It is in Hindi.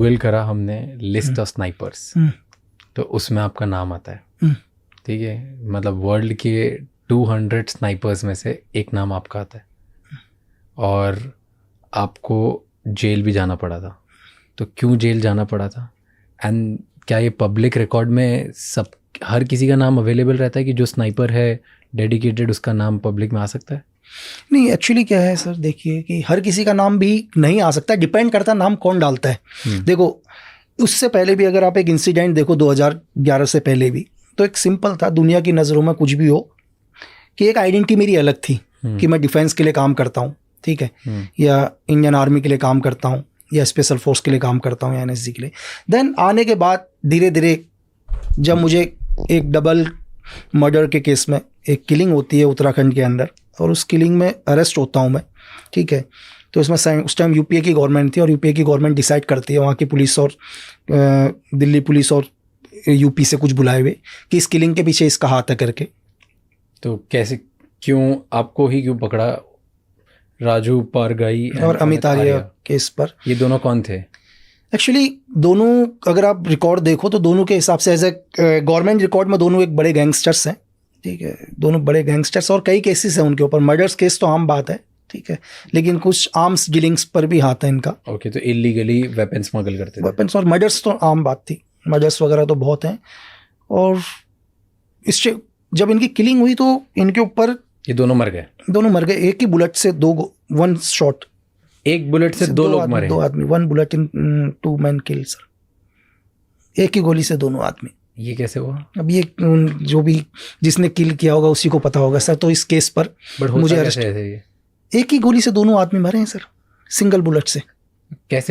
गूगल करा हमने लिस्ट ऑफ स्नाइपर्स, तो उसमें आपका नाम आता है, ठीक है, मतलब वर्ल्ड के 200 स्नाइपर्स में से एक नाम आपका आता है, और आपको जेल भी जाना पड़ा था। तो क्यों जेल जाना पड़ा था, एंड क्या ये पब्लिक रिकॉर्ड में सब हर किसी का नाम अवेलेबल रहता है कि जो स्नाइपर है डेडिकेटेड, उसका नाम पब्लिक में आ सकता है? नहीं, एक्चुअली क्या है सर, देखिए कि हर किसी का नाम भी नहीं आ सकता, डिपेंड करता है नाम कौन डालता है। देखो, उससे पहले भी अगर आप एक इंसिडेंट देखो 2011 से पहले भी, तो एक सिंपल था, दुनिया की नज़रों में कुछ भी हो, कि एक आइडेंटिटी मेरी अलग थी कि मैं डिफेंस के लिए काम करता हूँ, ठीक है, या इंडियन आर्मी के लिए काम करता हूँ, या स्पेशल फोर्स के लिए काम करता हूँ, या NSG के लिए। देन आने के बाद धीरे धीरे जब मुझे एक डबल मर्डर के केस में एक किलिंग होती है उत्तराखंड के अंदर, और उस किलिंग में अरेस्ट होता हूँ मैं, ठीक है, तो इसमें उस टाइम UPA की गवर्नमेंट थी, और UPA की गवर्नमेंट डिसाइड करती है, वहाँ की पुलिस और दिल्ली पुलिस और UP से कुछ बुलाए हुए कि इस किलिंग के पीछे इसका हाथ है करके। तो कैसे, क्यों आपको ही क्यों पकड़ा, राजू पारगाई और अमित आर्य केस पर? ये दोनों कौन थे? एक्चुअली दोनों, अगर आप रिकॉर्ड देखो तो दोनों के हिसाब से एज ए गवर्नमेंट रिकॉर्ड में दोनों एक बड़े गैंगस्टर्स हैं, ठीक है, दोनों बड़े गैंगस्टर्स, और कई केसेस हैं उनके ऊपर। मर्डर्स केस तो आम बात है, ठीक है, लेकिन कुछ आर्म्स डीलिंग्स पर भी हाथ है इनका। ओके, तो इलीगली वेपन स्मगल करते थे। वेपन्स और मर्डर्स तो आम बात थी, मर्डर्स वगैरह तो बहुत हैं। और इससे जब इनकी किलिंग हुई तो इनके ऊपर ये दोनों मर गए? दोनों मर गए, एक ही बुलेट से वन शॉट, एक बुलेट से दो लोग मरे? 2 आदमी, 1 bullet in 2 man kill sir, एक ही गोली से दोनों आदमी। ये कैसे हुआ? अब ये जो भी जिसने किल किया होगा उसी को पता होगा सर। तो इस केस पर मुझे अरेस्ट, एक ही गोली से दोनों आदमी मरे हैं सर, सिंगल बुलेट से। कैसे?